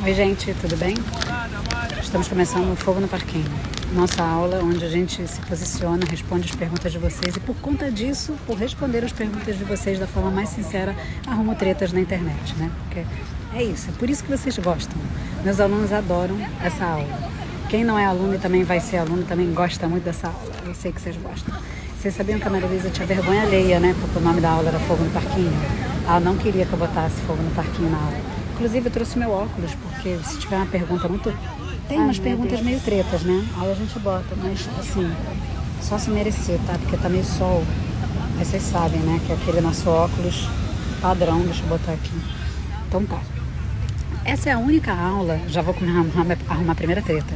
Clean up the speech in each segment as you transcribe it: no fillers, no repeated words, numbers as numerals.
Oi gente, tudo bem? Estamos começando o Fogo no Parquinho. Nossa aula onde a gente se posiciona, responde as perguntas de vocês e por conta disso, por responder as perguntas de vocês da forma mais sincera, arrumo tretas na internet, né? Porque é isso, é por isso que vocês gostam. Meus alunos adoram essa aula. Quem não é aluno e também vai ser aluno também gosta muito dessa aula. Eu sei que vocês gostam. Vocês sabiam que a Maria Luísa tinha vergonha alheia, né? Porque o nome da aula era Fogo no Parquinho. Ela não queria que eu botasse Fogo no Parquinho na aula. Inclusive eu trouxe meu óculos, porque se tiver uma pergunta muito... Tem umas perguntas meio tretas, né? Aí a gente bota, mas assim, só se merecer, tá? Porque tá meio sol. Aí vocês sabem, né? Que é aquele nosso óculos padrão, deixa eu botar aqui. Então tá. Essa é a única aula, já vou arrumar a primeira treta,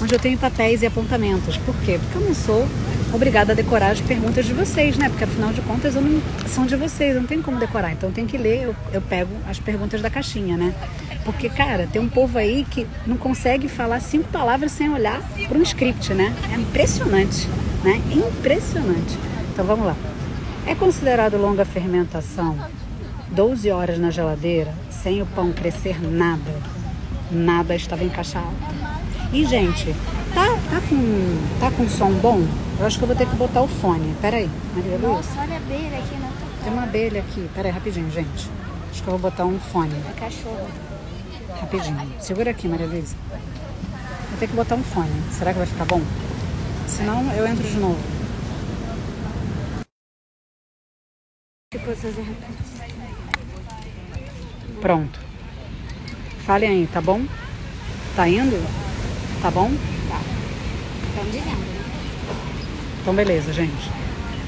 onde eu tenho papéis e apontamentos. Por quê? Porque eu não sou obrigada a decorar as perguntas de vocês, né? Porque afinal de contas são de vocês, eu não tenho como decorar. Então tem que ler, eu pego as perguntas da caixinha, né? Porque, cara, tem um povo aí que não consegue falar 5 palavras sem olhar para um script, né? É impressionante, né? Impressionante. Então vamos lá. É considerado longa fermentação 12 horas na geladeira sem o pão crescer nada? Nada estava encaixado. E, gente, tá com som bom? Eu acho que eu vou ter que botar o fone. Peraí, Maria Luísa. Nossa, olha a abelha aqui na tua. Tem uma abelha aqui. Peraí, rapidinho, gente. Acho que eu vou botar um fone. É cachorro. Rapidinho. Segura aqui, Maria Luísa. Vou ter que botar um fone. Será que vai ficar bom? Senão eu entro de novo. Pronto. Falem aí, tá bom? Tá indo? Tá bom? Tá. Estão dizendo, né? Então beleza, gente.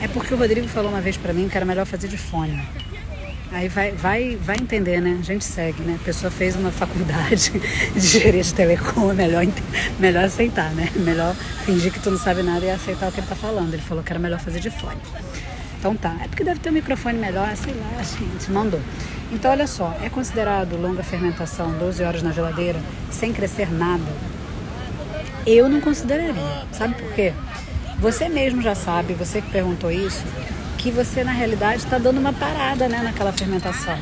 É porque o Rodrigo falou uma vez pra mim que era melhor fazer de fone. Aí vai entender, né? A gente segue, né? A pessoa fez uma faculdade de engenharia de telecom, é melhor aceitar, né? Melhor fingir que tu não sabe nada e aceitar o que ele tá falando. Ele falou que era melhor fazer de fone. Então tá, é porque deve ter um microfone melhor, sei lá, gente, mandou. Então olha só, é considerado longa fermentação 12 horas na geladeira sem crescer nada? Eu não consideraria, sabe por quê? Você mesmo já sabe, você que perguntou isso, que você na realidade está dando uma parada, né, naquela fermentação.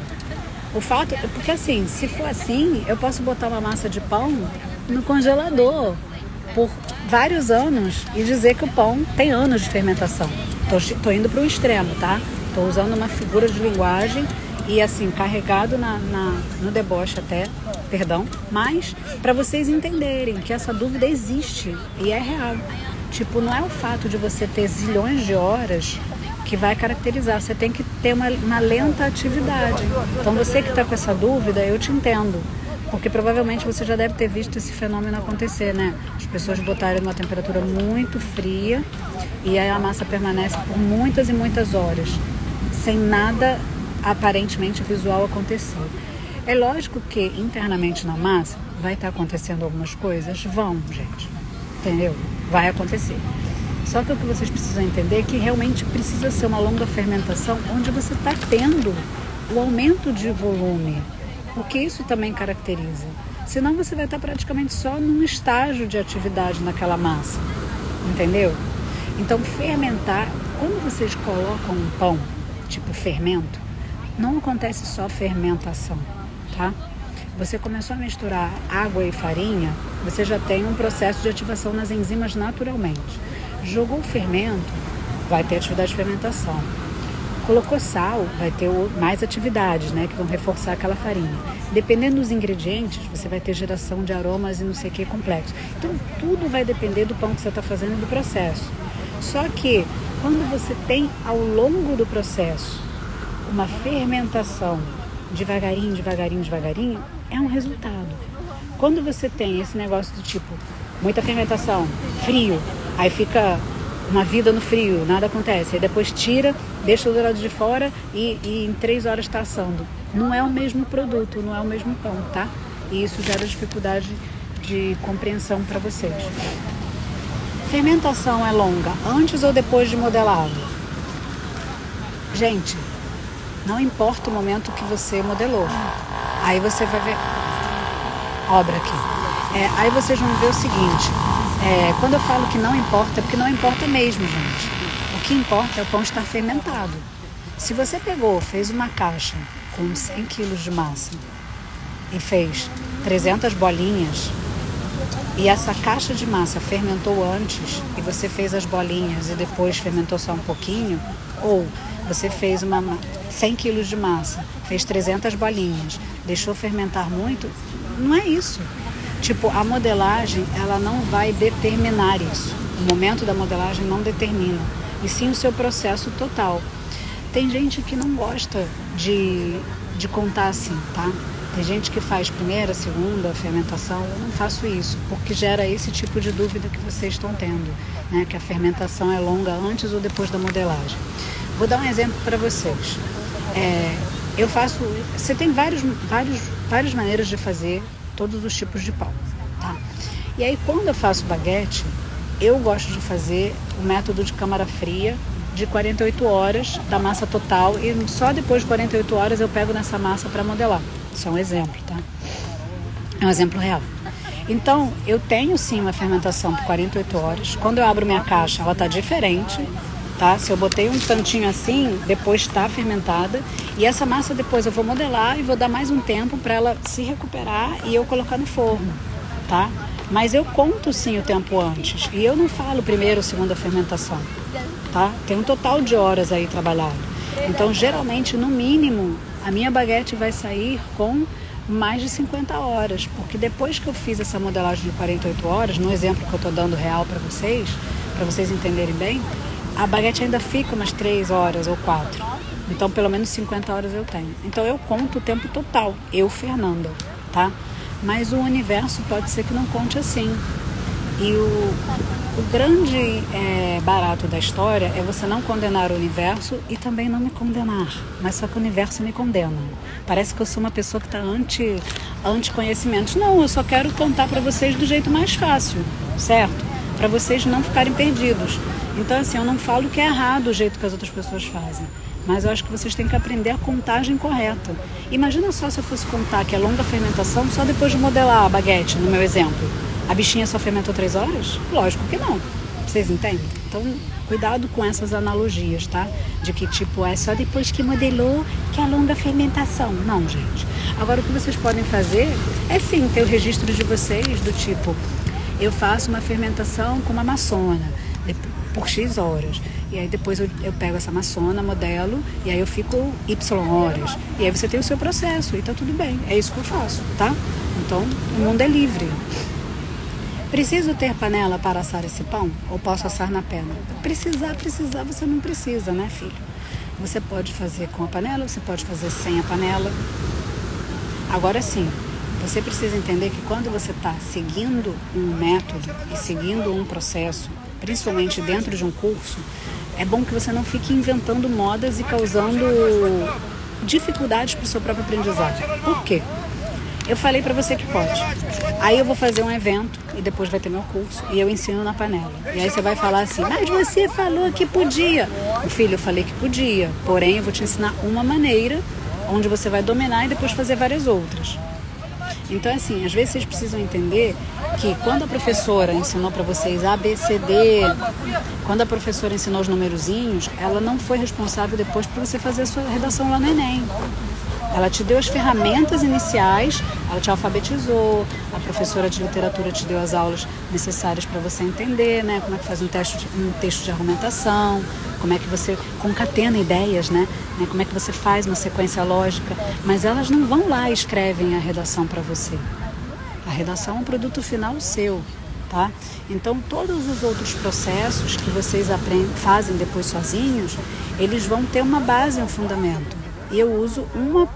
O fato, porque assim, se for assim, eu posso botar uma massa de pão no congelador por vários anos e dizer que o pão tem anos de fermentação. Tô indo para o extremo, tá? Tô usando uma figura de linguagem e assim, carregado no deboche até, perdão, mas para vocês entenderem que essa dúvida existe e é real. Tipo, não é o fato de você ter zilhões de horas que vai caracterizar, você tem que ter uma lenta atividade. Então você que está com essa dúvida, eu te entendo, porque provavelmente você já deve ter visto esse fenômeno acontecer, né? As pessoas botarem numa temperatura muito fria e aí a massa permanece por muitas e muitas horas, sem nada aparentemente visual acontecer. É lógico que internamente na massa vai estar acontecendo algumas coisas, gente, entendeu? Vai acontecer. Só que o que vocês precisam entender é que realmente precisa ser uma longa fermentação onde você está tendo o aumento de volume, porque isso também caracteriza. Senão você vai estar praticamente só num estágio de atividade naquela massa, entendeu? Então fermentar, quando vocês colocam um pão, tipo fermento, não acontece só fermentação, tá? Você começou a misturar água e farinha, você já tem um processo de ativação nas enzimas naturalmente. Jogou o fermento, vai ter atividade de fermentação. Colocou sal, vai ter mais atividades, né, que vão reforçar aquela farinha. Dependendo dos ingredientes, você vai ter geração de aromas e não sei o que complexo. Então, tudo vai depender do pão que você está fazendo e do processo. Só que, quando você tem, ao longo do processo, uma fermentação devagarinho, é um resultado. Quando você tem esse negócio do tipo, muita fermentação, frio, aí fica uma vida no frio, nada acontece. Aí depois tira, deixa do lado de fora e em 3 horas está assando. Não é o mesmo produto, não é o mesmo pão, tá? E isso gera dificuldade de compreensão para vocês. Fermentação é longa antes ou depois de modelado? Gente, não importa o momento que você modelou. Aí você vai ver... Obra aqui. Aí vocês vão ver o seguinte... quando eu falo que não importa, é porque não importa mesmo, gente. O que importa é o pão estar fermentado. Se você pegou, fez uma caixa com 100 quilos de massa e fez 300 bolinhas, e essa caixa de massa fermentou antes e você fez as bolinhas e depois fermentou só um pouquinho, ou você fez 100 quilos de massa, fez 300 bolinhas, deixou fermentar muito, não é isso. Tipo, a modelagem, ela não vai determinar isso. O momento da modelagem não determina, e sim o seu processo total. Tem gente que não gosta de contar assim, tá? Tem gente que faz primeira, segunda fermentação. Eu não faço isso, porque gera esse tipo de dúvida que vocês estão tendo, né? Que a fermentação é longa antes ou depois da modelagem. Vou dar um exemplo para vocês. Eu faço... Você tem várias maneiras de fazer todos os tipos de pão, tá? E aí, quando eu faço baguete, eu gosto de fazer o método de câmara fria de 48 horas da massa total, e só depois de 48 horas eu pego nessa massa para modelar. Isso é um exemplo, tá? É um exemplo real. Então, eu tenho sim uma fermentação por 48 horas. Quando eu abro minha caixa, ela tá diferente, tá? Se eu botei um tantinho assim, depois está fermentada. E essa massa depois eu vou modelar e vou dar mais um tempo para ela se recuperar e eu colocar no forno, tá? Mas eu conto sim o tempo antes. E eu não falo primeira ou segunda fermentação, tá? Tem um total de horas aí trabalhado. Então, geralmente, no mínimo, a minha baguete vai sair com mais de 50 horas. Porque depois que eu fiz essa modelagem de 48 horas, no exemplo que eu estou dando real para vocês entenderem bem, a baguete ainda fica umas 3 horas ou 4. Então, pelo menos 50 horas eu tenho. Então, eu conto o tempo total, eu, Fernanda, tá? Mas o universo pode ser que não conte assim. E o grande barato da história é você não condenar o universo e também não me condenar. Mas só que o universo me condena. Parece que eu sou uma pessoa que está anti-conhecimentos. Não, eu só quero contar para vocês do jeito mais fácil, certo? Para vocês não ficarem perdidos. Então, assim, eu não falo que é errado o jeito que as outras pessoas fazem. Mas eu acho que vocês têm que aprender a contagem correta. Imagina só se eu fosse contar que é longa fermentação só depois de modelar a baguete, no meu exemplo. A bichinha só fermentou 3 horas? Lógico que não. Vocês entendem? Então, cuidado com essas analogias, tá? De que, tipo, é só depois que modelou que é longa fermentação. Não, gente. Agora, o que vocês podem fazer é, sim, ter o registro de vocês, do tipo, eu faço uma fermentação com uma maçona por X horas. E aí depois eu pego essa maçona, modelo, e aí eu fico Y horas. E aí você tem o seu processo, e tá tudo bem. É isso que eu faço, tá? Então, o mundo é livre. Preciso ter panela para assar esse pão? Ou posso assar na pedra? Precisar, você não precisa, né, filho? Você pode fazer com a panela, você pode fazer sem a panela. Agora sim, você precisa entender que quando você está seguindo um método e seguindo um processo, principalmente dentro de um curso, é bom que você não fique inventando modas e causando dificuldades para o seu próprio aprendizado. Por quê? Eu falei para você que pode. Aí eu vou fazer um evento e depois vai ter meu curso e eu ensino na panela. E aí você vai falar assim, mas você falou que podia. Filho, eu falei que podia, porém eu vou te ensinar uma maneira onde você vai dominar e depois fazer várias outras. Então, assim, às vezes vocês precisam entender que quando a professora ensinou para vocês A, B, C, D, quando a professora ensinou os numerozinhos, ela não foi responsável depois por você fazer a sua redação lá no Enem. Ela te deu as ferramentas iniciais, ela te alfabetizou, a professora de literatura te deu as aulas necessárias para você entender, né? Como é que faz um texto de argumentação, como é que você concatena ideias, né? Como é que você faz uma sequência lógica, mas elas não vão lá e escrevem a redação para você. A redação é um produto final seu, tá? Então, todos os outros processos que vocês fazem depois sozinhos, eles vão ter uma base, um fundamento. E eu uso uma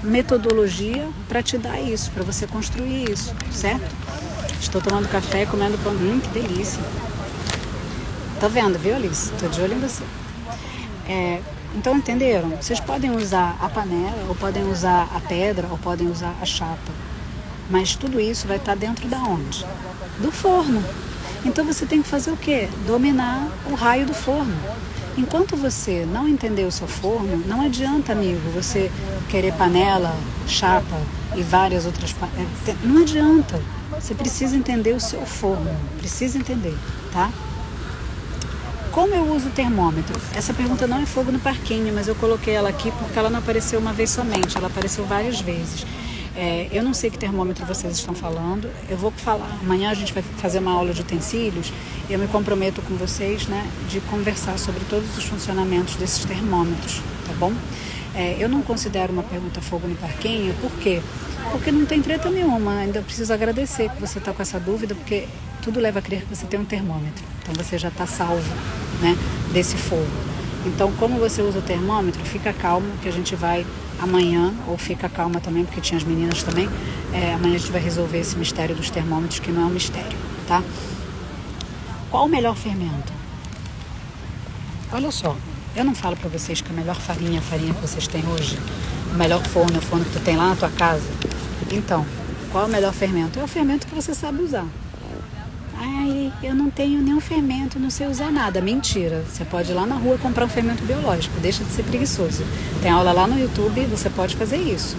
metodologia para te dar isso, para você construir isso, certo? Estou tomando café e comendo pão. Que delícia! Tá vendo, viu, Alice? Tô de olho em você. Então, entenderam? Vocês podem usar a panela, ou podem usar a pedra, ou podem usar a chapa. Mas tudo isso vai estar dentro da onde? Do forno. Então, você tem que fazer o quê? Dominar o raio do forno. Enquanto você não entender o seu forno, não adianta, amigo, você querer panela, chapa e várias outras... Não adianta. Você precisa entender o seu forno. Precisa entender, tá? Como eu uso o termômetro? Essa pergunta não é fogo no parquinho, mas eu coloquei ela aqui porque ela não apareceu uma vez somente. Ela apareceu várias vezes. Eu não sei que termômetro vocês estão falando, eu vou falar. Amanhã a gente vai fazer uma aula de utensílios e eu me comprometo com vocês, né, de conversar sobre todos os funcionamentos desses termômetros, tá bom? Eu não considero uma pergunta fogo no parquinho, por quê? Porque não tem treta nenhuma, ainda preciso agradecer que você está com essa dúvida, porque tudo leva a crer que você tem um termômetro, então você já está salvo, né, desse fogo. Então, como você usa o termômetro, fica calmo que a gente vai amanhã, ou fica calma também, porque tinha as meninas também, amanhã a gente vai resolver esse mistério dos termômetros, que não é um mistério, tá? Qual o melhor fermento? Olha só, eu não falo para vocês que a melhor farinha é a farinha que vocês têm hoje, o melhor forno é o forno que tu tem lá na tua casa. Então, qual é o melhor fermento? É o fermento que você sabe usar. Ai, eu não tenho nenhum fermento, não sei usar nada. Mentira, você pode ir lá na rua comprar um fermento biológico, deixa de ser preguiçoso. Tem aula lá no YouTube, você pode fazer isso.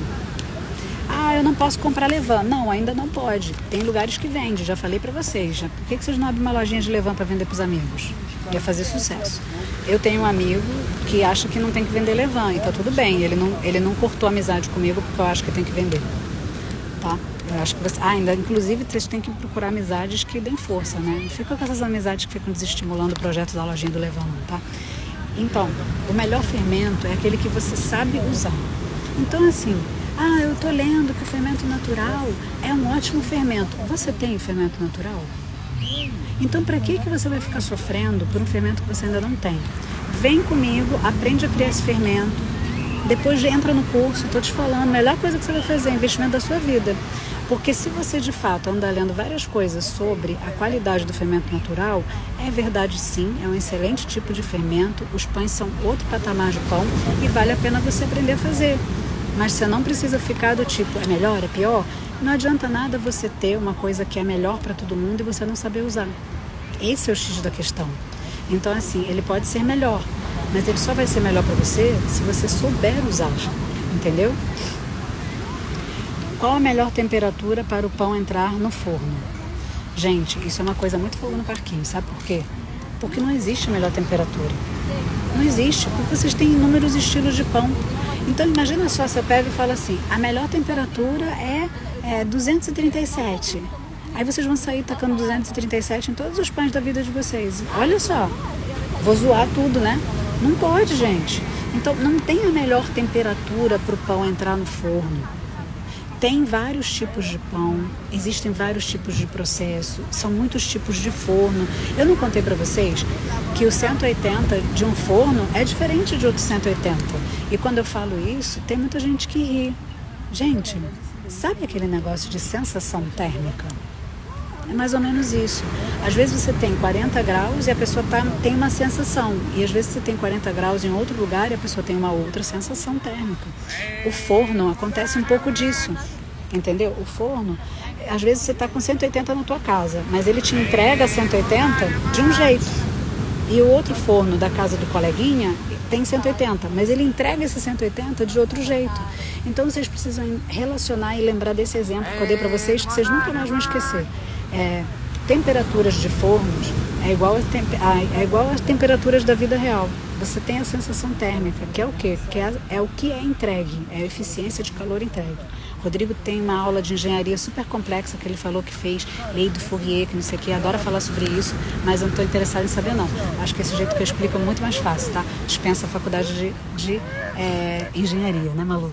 Ah, eu não posso comprar levain. Não, ainda não pode. Tem lugares que vende, já falei pra vocês. Por que vocês não abrem uma lojinha de levain pra vender pros amigos? Ia fazer sucesso. Eu tenho um amigo que acha que não tem que vender levain, e tá tudo bem. Ele não cortou amizade comigo porque eu acho que tem que vender. Tá? Eu acho que você... ainda, inclusive, vocês têm que procurar amizades que deem força, né? Não fica com essas amizades que ficam desestimulando o projeto da lojinha do levain, tá? Então, o melhor fermento é aquele que você sabe usar. Então, assim, eu tô lendo que o fermento natural é um ótimo fermento. Você tem fermento natural? Então, para que você vai ficar sofrendo por um fermento que você ainda não tem? Vem comigo, aprende a criar esse fermento, depois entra no curso, estou te falando, a melhor coisa que você vai fazer é investimento da sua vida. Porque se você de fato anda lendo várias coisas sobre a qualidade do fermento natural, é verdade sim, é um excelente tipo de fermento, os pães são outro patamar de pão e vale a pena você aprender a fazer. Mas você não precisa ficar do tipo, é melhor, é pior? Não adianta nada você ter uma coisa que é melhor para todo mundo e você não saber usar. Esse é o X da questão. Então assim, ele pode ser melhor, mas ele só vai ser melhor para você se você souber usar, entendeu? Qual a melhor temperatura para o pão entrar no forno? Gente, isso é uma coisa muito fogo no parquinho, sabe por quê? Porque não existe melhor temperatura. Não existe, porque vocês têm inúmeros estilos de pão. Então imagina só, você pega e fala assim, a melhor temperatura é 237. Aí vocês vão sair tacando 237 em todos os pães da vida de vocês. Olha só, vou zoar tudo, né? Não pode, gente. Então não tem a melhor temperatura para o pão entrar no forno. Tem vários tipos de pão, existem vários tipos de processo, são muitos tipos de forno. Eu não contei para vocês que o 180 de um forno é diferente de outro 180. E quando eu falo isso, tem muita gente que ri. Gente, sabe aquele negócio de sensação térmica? É mais ou menos isso. Às vezes você tem 40 graus e a pessoa tem uma sensação. E às vezes você tem 40 graus em outro lugar e a pessoa tem uma outra sensação térmica. O forno acontece um pouco disso. Entendeu? O forno, às vezes você está com 180 na tua casa, mas ele te entrega 180 de um jeito. E o outro forno da casa do coleguinha tem 180, mas ele entrega esse 180 de outro jeito. Então vocês precisam relacionar e lembrar desse exemplo que eu dei para vocês, que vocês nunca mais vão esquecer. Temperaturas de fornos é igual às temperaturas da vida real. Você tem a sensação térmica, que é o quê? Que é o que é entregue, é a eficiência de calor entregue. Rodrigo tem uma aula de engenharia super complexa que ele falou que fez, lei do Fourier, que não sei o que, adora falar sobre isso, mas eu não estou interessada em saber não. Acho que esse jeito que eu explico é muito mais fácil, tá? Dispensa a faculdade de engenharia, né, Malu?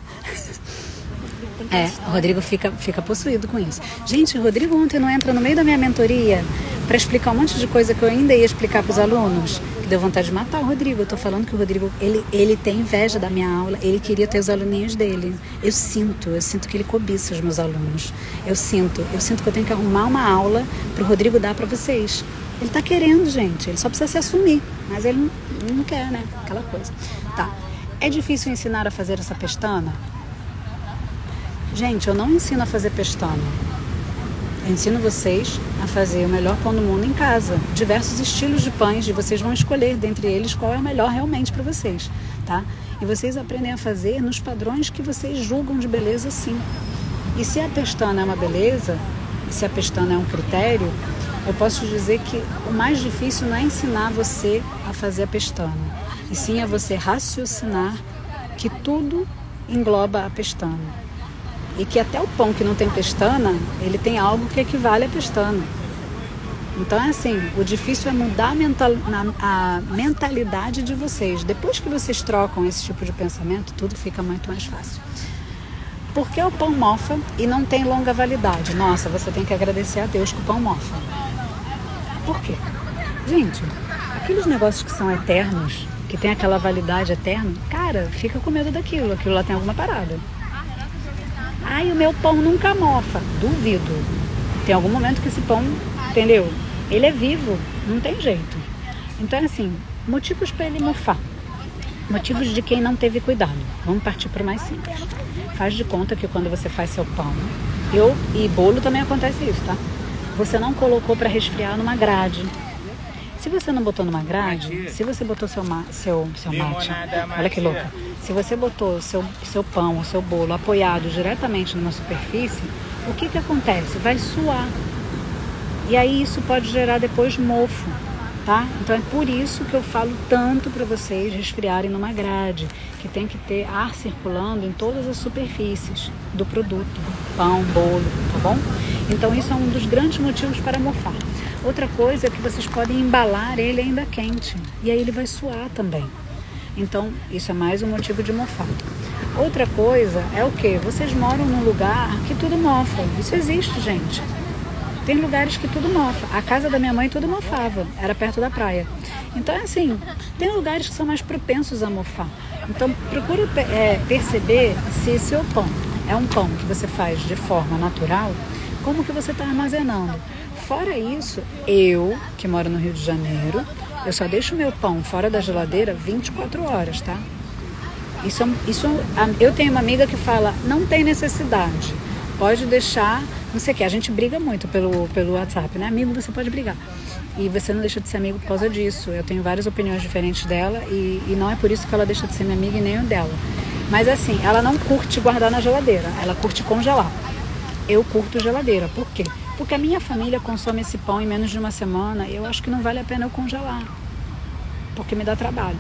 O Rodrigo fica possuído com isso. Gente, o Rodrigo ontem não entra no meio da minha mentoria para explicar um monte de coisa que eu ainda ia explicar para os alunos, que deu vontade de matar o Rodrigo. Eu tô falando que o Rodrigo, ele tem inveja da minha aula, ele queria ter os aluninhos dele. Eu sinto que ele cobiça os meus alunos. Eu sinto que eu tenho que arrumar uma aula pro Rodrigo dar para vocês. Ele tá querendo, gente, ele só precisa se assumir, mas ele não quer, né? Aquela coisa. Tá. É difícil ensinar a fazer essa pestana? Gente, eu não ensino a fazer pestana. Eu ensino vocês a fazer o melhor pão do mundo em casa. Diversos estilos de pães e vocês vão escolher dentre eles qual é o melhor realmente para vocês, tá? E vocês aprendem a fazer nos padrões que vocês julgam de beleza, sim. E se a pestana é uma beleza, e se a pestana é um critério, eu posso te dizer que o mais difícil não é ensinar você a fazer a pestana, e sim é você raciocinar que tudo engloba a pestana. e que até o pão que não tem pestana, ele tem algo que equivale à pestana. Então é assim, o difícil é mudar a mentalidade de vocês. Depois que vocês trocam esse tipo de pensamento, tudo fica muito mais fácil. Porque o pão mofa e não tem longa validade. Nossa, você tem que agradecer a Deus que o pão mofa. Por quê? Gente, aqueles negócios que são eternos, que tem aquela validade eterna, cara, fica com medo daquilo. Aquilo lá tem alguma parada. Ai, o meu pão nunca mofa. Duvido. Tem algum momento que esse pão, entendeu? Ele é vivo, não tem jeito. Então, assim, motivos para ele mofar. Motivos de quem não teve cuidado. Vamos partir para o mais simples. Faz de conta que quando você faz seu pão, e bolo também acontece isso, tá? Você não colocou para resfriar numa grade. Se você não botou numa grade, se você botou seu mate, olha que louca. Se você botou seu pão, o seu bolo apoiado diretamente numa superfície, o que acontece? Vai suar. E aí isso pode gerar depois mofo, tá? Então é por isso que eu falo tanto para vocês resfriarem numa grade, que tem que ter ar circulando em todas as superfícies do produto, pão, bolo, tá bom? Então isso é um dos grandes motivos para mofar. Outra coisa é que vocês podem embalar ele ainda quente, e aí ele vai suar também. Então isso é mais um motivo de mofar. Outra coisa é o quê? Vocês moram num lugar que tudo mofa. Isso existe, gente. Tem lugares que tudo mofa. A casa da minha mãe tudo mofava. Era perto da praia. Então, assim, tem lugares que são mais propensos a mofar. Então, procure perceber se seu pão é um pão que você faz de forma natural, como que você está armazenando. Fora isso, eu, que moro no Rio de Janeiro, eu só deixo meu pão fora da geladeira 24 horas, tá? Eu tenho uma amiga que fala, não tem necessidade, pode deixar, não sei o que, a gente briga muito pelo WhatsApp, né? Amigo, você pode brigar. E você não deixa de ser amigo por causa disso. Eu tenho várias opiniões diferentes dela e não é por isso que ela deixa de ser minha amiga e nem o dela. Mas assim, ela não curte guardar na geladeira, ela curte congelar. Eu curto geladeira, por quê? Porque a minha família consome esse pão em menos de uma semana e eu acho que não vale a pena eu congelar, porque me dá trabalho.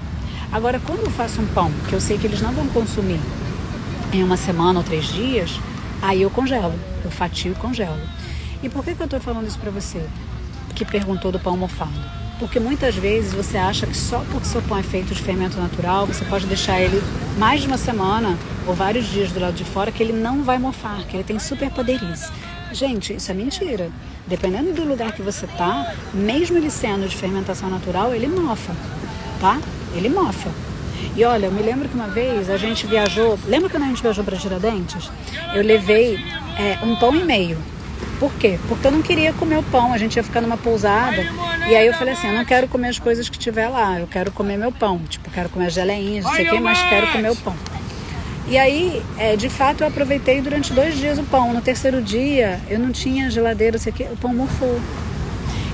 Agora, quando eu faço um pão que eu sei que eles não vão consumir em uma semana ou 3 dias, aí eu congelo, eu fatio e congelo. E por que eu estou falando isso para você, que perguntou do pão mofado? Porque muitas vezes você acha que só porque seu pão é feito de fermento natural, você pode deixar ele mais de uma semana ou vários dias do lado de fora, que ele não vai mofar, que ele tem superpoderes. Gente, isso é mentira. Dependendo do lugar que você tá, mesmo ele sendo de fermentação natural, ele mofa, tá? Ele mofa. E olha, eu me lembro que uma vez a gente viajou, lembra quando a gente viajou para Tiradentes? Eu levei 1,5 pão. Por quê? Porque eu não queria comer o pão, a gente ia ficar numa pousada, e aí eu falei assim, eu não quero comer as coisas que tiver lá, eu quero comer meu pão, tipo, quero comer as geleinhas, não sei o que, mas quero comer o pão. E aí, de fato, eu aproveitei durante 2 dias o pão. No 3º dia, eu não tinha geladeira, não sei o que, o pão mofou.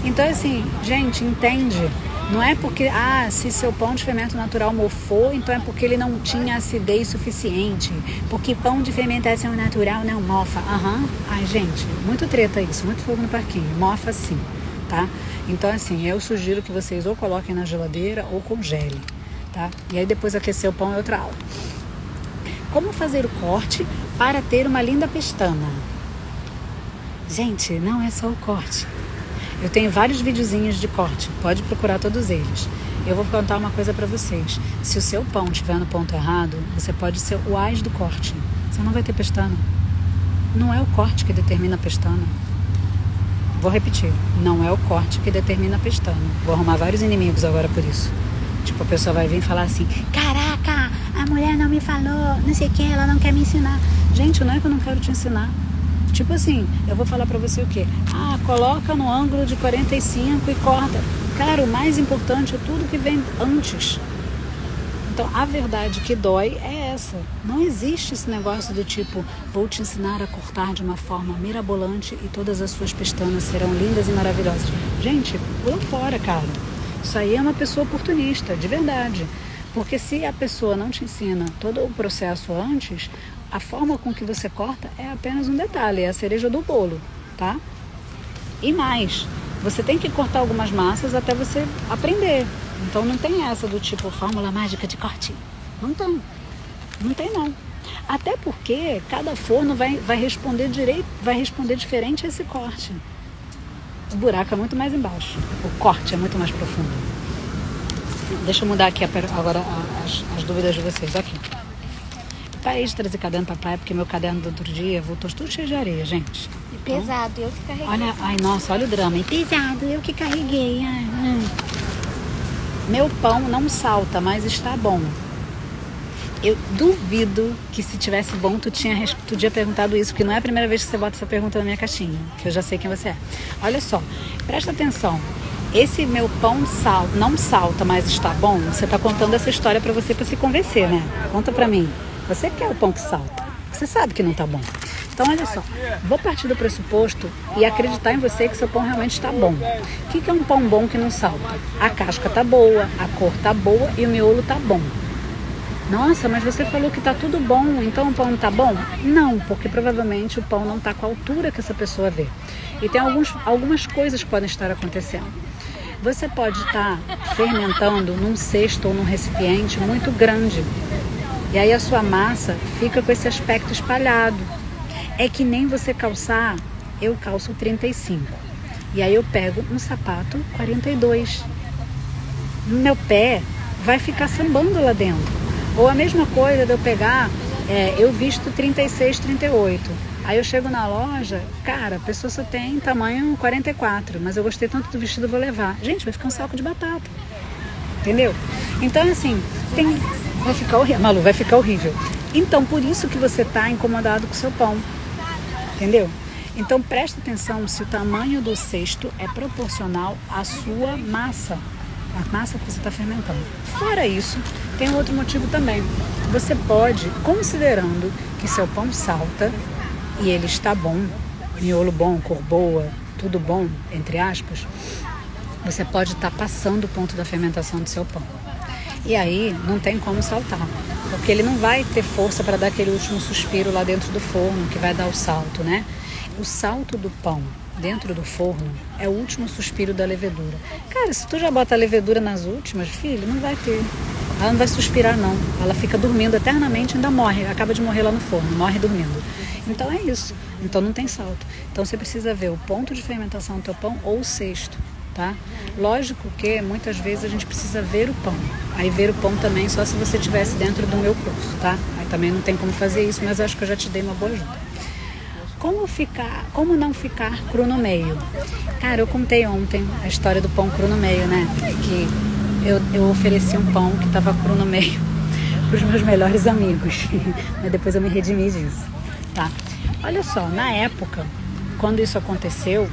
Então, assim, gente, entende? Não é porque, se seu pão de fermento natural mofou, então é porque ele não tinha acidez suficiente. Porque pão de fermentação natural não mofa. Ai, gente, muito treta isso, muito fogo no parquinho. Mofa sim, tá? Então, assim, eu sugiro que vocês ou coloquem na geladeira ou congelem, tá? E aí depois aquecer o pão é outra aula. Como fazer o corte para ter uma linda pestana? Gente, não é só o corte. Eu tenho vários videozinhos de corte, pode procurar todos eles. Eu vou contar uma coisa para vocês. Se o seu pão estiver no ponto errado, você pode ser o as do corte. Você não vai ter pestana. Não é o corte que determina a pestana. Vou repetir. Não é o corte que determina a pestana. Vou arrumar vários inimigos agora por isso. Tipo, a pessoa vai vir falar assim, caraca, a mulher não me falou, não sei o que, ela não quer me ensinar. Gente, não é que eu não quero te ensinar. Tipo assim, eu vou falar pra você o quê? Coloca no ângulo de 45 e corta. Cara, o mais importante é tudo que vem antes. Então, a verdade que dói é essa. Não existe esse negócio do tipo, vou te ensinar a cortar de uma forma mirabolante e todas as suas pestanas serão lindas e maravilhosas. Gente, pula fora, cara. Isso aí é uma pessoa oportunista, de verdade. Porque se a pessoa não te ensina todo o processo antes, a forma com que você corta é apenas um detalhe, é a cereja do bolo, tá? E mais, você tem que cortar algumas massas até você aprender. Então não tem essa do tipo fórmula mágica de corte. Não tem. Não tem não. Até porque cada forno vai responder diferente a esse corte. O buraco é muito mais embaixo, o corte é muito mais profundo. Deixa eu mudar aqui agora as dúvidas de vocês. Aqui. Parei de trazer caderno pra praia porque meu caderno do outro dia voltou tudo cheio de areia, gente. E pesado, eu que carreguei. Olha, ai, nossa, olha o drama. E pesado, eu que carreguei. Meu pão não salta, mas está bom. Eu duvido que se tivesse bom, tu tinha perguntado isso, porque não é a primeira vez que você bota essa pergunta na minha caixinha, que eu já sei quem você é. Olha só, presta atenção. Esse meu pão não salta, mas está bom? Você está contando essa história para você, para se convencer, né? Conta para mim. Você quer o pão que salta? Você sabe que não tá bom. Então, olha só. Vou partir do pressuposto e acreditar em você que seu pão realmente está bom. O que é um pão bom que não salta? A casca tá boa, a cor tá boa e o miolo tá bom. Nossa, mas você falou que tá tudo bom, então o pão não tá bom? Não, porque provavelmente o pão não tá com a altura que essa pessoa vê. E tem algumas coisas que podem estar acontecendo. Você pode estar fermentando num cesto ou num recipiente muito grande. E aí a sua massa fica com esse aspecto espalhado. É que nem você calçar, eu calço 35. E aí eu pego um sapato 42. Meu pé vai ficar sambando lá dentro. Ou a mesma coisa de eu pegar, eu visto 36, 38. Aí eu chego na loja, cara, a pessoa só tem tamanho 44, mas eu gostei tanto do vestido, eu vou levar. Gente, vai ficar um saco de batata. Entendeu? Então, assim, vai ficar horrível. Malu, vai ficar horrível. Então, por isso que você está incomodado com o seu pão. Entendeu? Então, presta atenção se o tamanho do cesto é proporcional à sua massa. A massa que você está fermentando. Fora isso, tem um outro motivo também. Você pode, considerando que seu pão salta e ele está bom, miolo bom, cor boa, tudo bom, entre aspas, você pode estar passando o ponto da fermentação do seu pão. E aí não tem como saltar, porque ele não vai ter força para dar aquele último suspiro lá dentro do forno, que vai dar o salto, né? O salto do pão dentro do forno é o último suspiro da levedura. Cara, se tu já bota a levedura nas últimas, filho, não vai ter. Ela não vai suspirar, não. Ela fica dormindo eternamente, ainda morre. Acaba de morrer lá no forno, morre dormindo. Então é isso. Então não tem salto. Então você precisa ver o ponto de fermentação do teu pão ou o cesto, tá? Lógico que muitas vezes a gente precisa ver o pão. Aí ver o pão também só se você estivesse dentro do meu curso, tá? Aí também não tem como fazer isso, mas acho que eu já te dei uma boa ajuda. Como não ficar cru no meio? Cara, eu contei ontem a história do pão cru no meio, né? Que eu ofereci um pão que estava cru no meio para os meus melhores amigos. Mas depois eu me redimi disso, tá? Olha só, na época, quando isso aconteceu,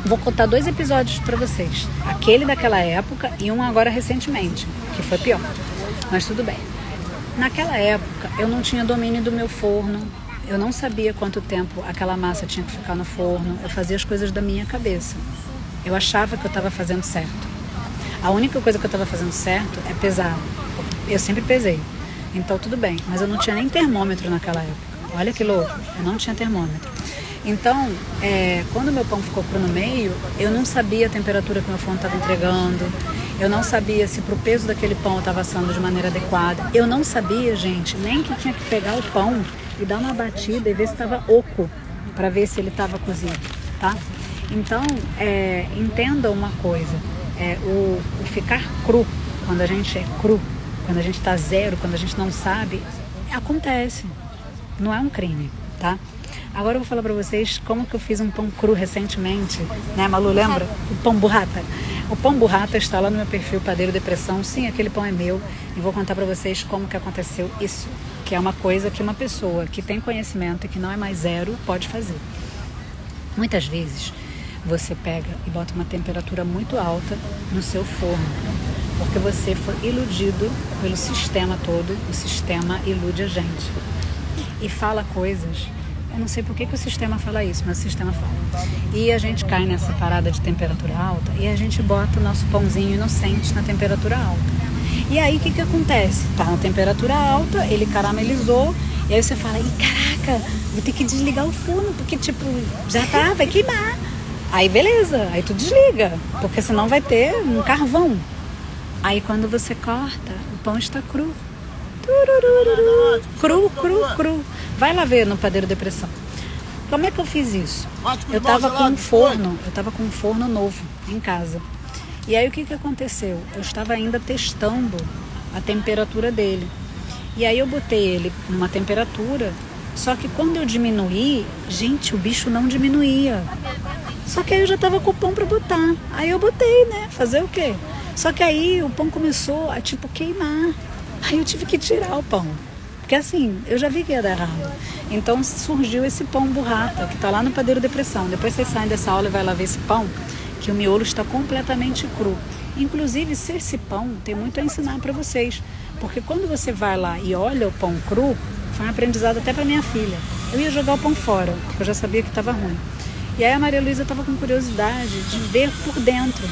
vou contar 2 episódios para vocês. Aquele daquela época e um agora recentemente, que foi pior. Mas tudo bem. Naquela época, eu não tinha domínio do meu forno. Eu não sabia quanto tempo aquela massa tinha que ficar no forno. Eu fazia as coisas da minha cabeça. Eu achava que eu estava fazendo certo. A única coisa que eu estava fazendo certo é pesar. Eu sempre pesei. Então tudo bem. Mas eu não tinha nem termômetro naquela época. Olha que louco. Eu não tinha termômetro. Então, quando meu pão ficou cru no meio, eu não sabia a temperatura que meu forno estava entregando. Eu não sabia se pro peso daquele pão eu estava assando de maneira adequada. Eu não sabia, gente, nem que tinha que pegar o pão e dar uma batida e ver se estava oco, para ver se ele estava cozido, tá? Então, entenda uma coisa, o ficar cru, quando a gente é cru, quando a gente está zero, quando a gente não sabe, acontece, não é um crime, tá? Agora eu vou falar para vocês como que eu fiz um pão cru recentemente, né, Malu, lembra? O pão burrata. O pão burrata está lá no meu perfil Padeiro Depressão, sim, aquele pão é meu, e vou contar para vocês como que aconteceu isso, que é uma coisa que uma pessoa que tem conhecimento e que não é mais zero pode fazer. Muitas vezes você pega e bota uma temperatura muito alta no seu forno, porque você foi iludido pelo sistema todo, o sistema ilude a gente e fala coisas. Eu não sei por que o sistema fala isso, mas o sistema fala. E a gente cai nessa parada de temperatura alta e a gente bota o nosso pãozinho inocente na temperatura alta. E aí o que acontece? Tá na temperatura alta, ele caramelizou, e aí você fala, caraca, vou ter que desligar o forno, porque tipo, já tá, vai queimar. Aí beleza, aí tu desliga, porque senão vai ter um carvão. Aí quando você corta, o pão está cru. Cru. Vai lá ver no Padeiro Depressão. Como é que eu fiz isso? Eu tava com um forno novo em casa. E aí o que aconteceu? Eu estava ainda testando a temperatura dele. E aí eu botei ele numa temperatura, só que quando eu diminuí, gente, o bicho não diminuía. Só que aí eu já tava com o pão para botar. Aí eu botei, né? Fazer o quê? Só que aí o pão começou a tipo queimar. Aí eu tive que tirar o pão. Porque assim, eu já vi que ia dar errado. Então surgiu esse pão burrata, que tá lá no Padeiro Depressão. Depois vocês saem dessa aula e vai lá ver esse pão, que o miolo está completamente cru. Inclusive, se esse pão tem muito a ensinar para vocês. Porque quando você vai lá e olha o pão cru, foi um aprendizado até para minha filha. Eu ia jogar o pão fora, porque eu já sabia que estava ruim. E aí a Maria Luísa estava com curiosidade de ver por dentro.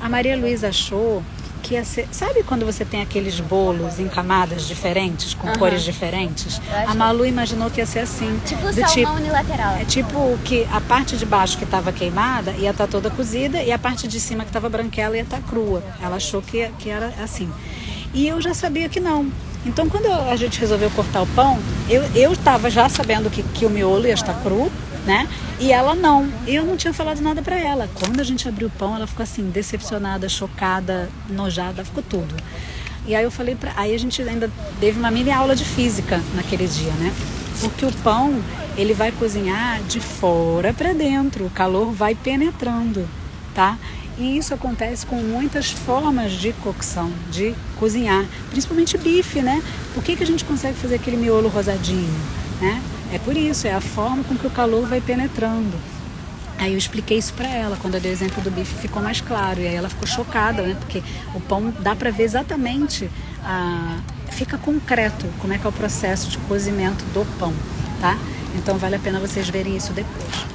A Maria Luísa achou que ia ser... Sabe quando você tem aqueles bolos em camadas diferentes, com cores diferentes? A Malu imaginou que ia ser assim. Tipo salmão unilateral. É tipo que a parte de baixo que estava queimada ia estar toda cozida e a parte de cima que estava branquela ia estar crua. Ela achou que era assim. E eu já sabia que não. Então, quando a gente resolveu cortar o pão, eu estava já sabendo que o miolo ia estar cru, né? E ela não. E eu não tinha falado nada para ela. Quando a gente abriu o pão, ela ficou assim, decepcionada, chocada, nojada, ficou tudo. E aí eu falei aí a gente ainda teve uma mini aula de física naquele dia, né? Porque o pão, ele vai cozinhar de fora para dentro, o calor vai penetrando, tá? E isso acontece com muitas formas de cocção, de cozinhar, principalmente bife, né? Por que a gente consegue fazer aquele miolo rosadinho, né? É por isso, é a forma com que o calor vai penetrando. Aí eu expliquei isso para ela, quando eu dei o exemplo do bife ficou mais claro, e aí ela ficou chocada, né? Porque o pão dá para ver exatamente, fica concreto como é que é o processo de cozimento do pão, tá? Então vale a pena vocês verem isso depois.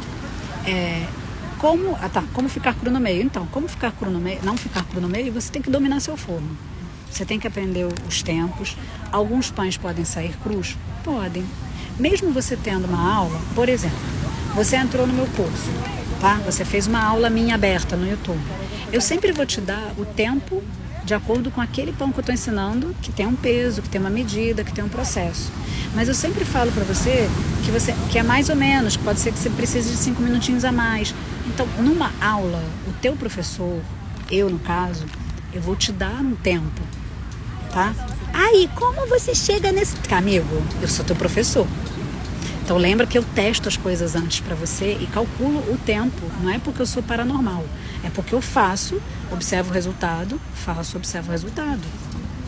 Como ficar cru no meio? Então, como ficar cru no meio, não ficar cru no meio, você tem que dominar seu forno. Você tem que aprender os tempos. Alguns pães podem sair crus? Podem. Mesmo você tendo uma aula, por exemplo, você entrou no meu curso, tá? Você fez uma aula minha aberta no YouTube. Eu sempre vou te dar o tempo de acordo com aquele pão que eu estou ensinando, que tem um peso, que tem uma medida, que tem um processo. Mas eu sempre falo para você que é mais ou menos, que pode ser que você precise de 5 minutinhos a mais. Então, numa aula, o teu professor, eu no caso, eu vou te dar um tempo, tá? Aí, como você chega nesse... Amigo, eu sou teu professor. Então, lembra que eu testo as coisas antes para você e calculo o tempo. Não é porque eu sou paranormal. É porque eu faço, observo o resultado, observo o resultado.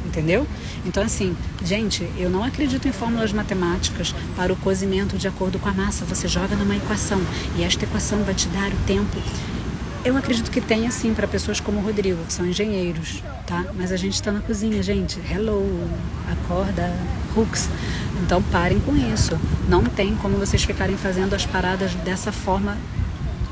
Entendeu? Então, assim, gente, eu não acredito em fórmulas matemáticas para o cozimento de acordo com a massa. Você joga numa equação e esta equação vai te dar o tempo. Eu acredito que tenha, sim, para pessoas como o Rodrigo, que são engenheiros, tá? Mas a gente está na cozinha, gente. Hello, acorda, hooks. Então, parem com isso. Não tem como vocês ficarem fazendo as paradas dessa forma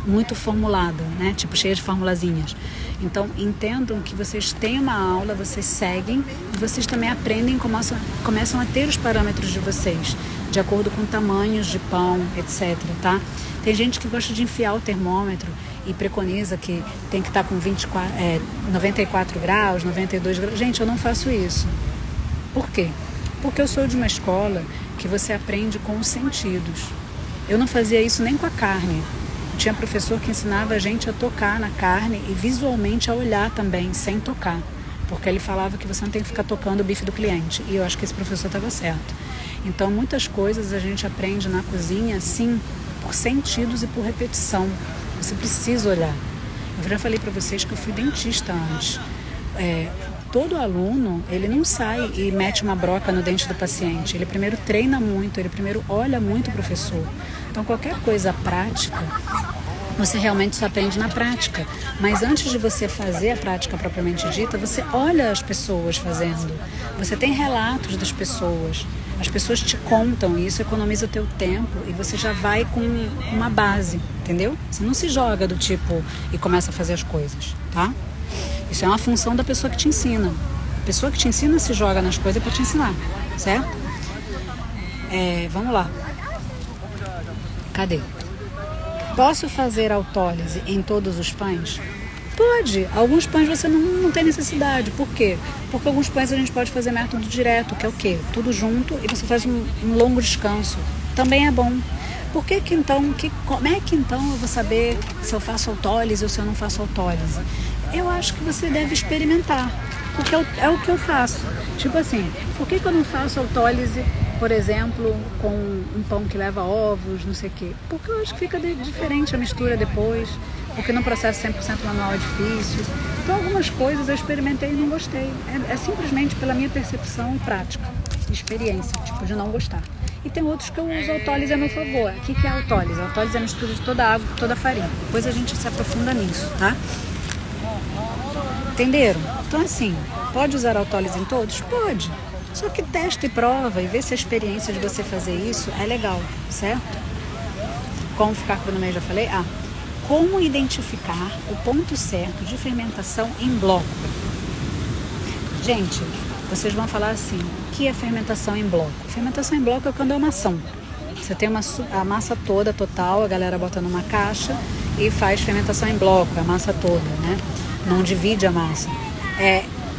muito formulada, né? Tipo, cheia de formulazinhas. Então, entendam que vocês têm uma aula, vocês seguem e vocês também aprendem, começam a ter os parâmetros de vocês, de acordo com tamanhos de pão, etc, tá? Tem gente que gosta de enfiar o termômetro e preconiza que tem que estar com 94 graus, 92 graus. Gente, eu não faço isso. Por quê? Porque eu sou de uma escola que você aprende com os sentidos. Eu não fazia isso nem com a carne. Tinha professor que ensinava a gente a tocar na carne e visualmente a olhar também, sem tocar. Porque ele falava que você não tem que ficar tocando o bife do cliente. E eu acho que esse professor estava certo. Então, muitas coisas a gente aprende na cozinha, sim, por sentidos e por repetição. Você precisa olhar. Eu já falei para vocês que eu fui dentista antes. Todo aluno, ele não sai e mete uma broca no dente do paciente. Ele primeiro treina muito, ele primeiro olha muito o professor. Então, qualquer coisa prática, você realmente só aprende na prática. Mas antes de você fazer a prática propriamente dita, você olha as pessoas fazendo. Você tem relatos das pessoas. As pessoas te contam e isso economiza o teu tempo e você já vai com uma base, entendeu? Você não se joga do tipo e começa a fazer as coisas, tá? Isso é uma função da pessoa que te ensina. A pessoa que te ensina se joga nas coisas para te ensinar, certo? Vamos lá. Cadê? Posso fazer autólise em todos os pães? Pode. Alguns pães você não tem necessidade. Por quê? Porque alguns pães a gente pode fazer método direto, que é o quê? Tudo junto e você faz um longo descanso. Também é bom. Por que que então, como é que então eu vou saber se eu faço autólise ou se eu não faço autólise? Eu acho que você deve experimentar, porque é o que eu faço. Tipo assim, por que que eu não faço autólise, por exemplo, com um pão que leva ovos, não sei o quê? Porque eu acho que fica diferente a mistura depois, porque no processo 100% manual é difícil. Então algumas coisas eu experimentei e não gostei. É simplesmente pela minha percepção e prática, experiência, tipo, de não gostar. E tem outros que eu uso autólise a meu favor. O que é autólise? A autólise é a mistura de toda a água, toda a farinha. Depois a gente se aprofunda nisso, tá? Entenderam? Então assim, pode usar autólise em todos? Pode. Só que testa e prova e vê se a experiência de você fazer isso é legal, certo? Como ficar cronometrado, já falei? Como identificar o ponto certo de fermentação em bloco? Gente, vocês vão falar assim, o que é fermentação em bloco? Fermentação em bloco é quando é uma ação. Você tem a massa toda, total, a galera bota numa caixa e faz fermentação em bloco, a massa toda, né? Não divide a massa.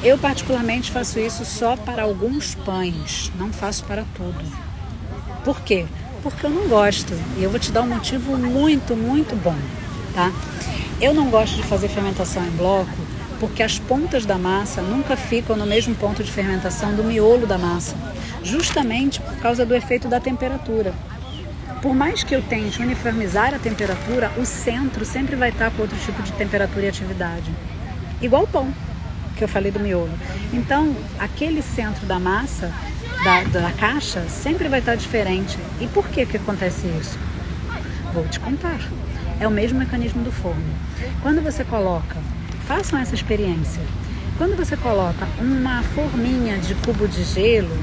Eu particularmente faço isso só para alguns pães, não faço para tudo. Por quê? Porque eu não gosto. E eu vou te dar um motivo muito, muito bom, tá? Eu não gosto de fazer fermentação em bloco porque as pontas da massa nunca ficam no mesmo ponto de fermentação do miolo da massa, justamente por causa do efeito da temperatura. Por mais que eu tente uniformizar a temperatura, o centro sempre vai estar com outro tipo de temperatura e atividade. Igual o pão, que eu falei do miolo. Então, aquele centro da massa, da caixa, sempre vai estar diferente. E por que acontece isso? Vou te contar. É o mesmo mecanismo do forno. Quando você coloca, façam essa experiência. Quando você coloca uma forminha de cubo de gelo,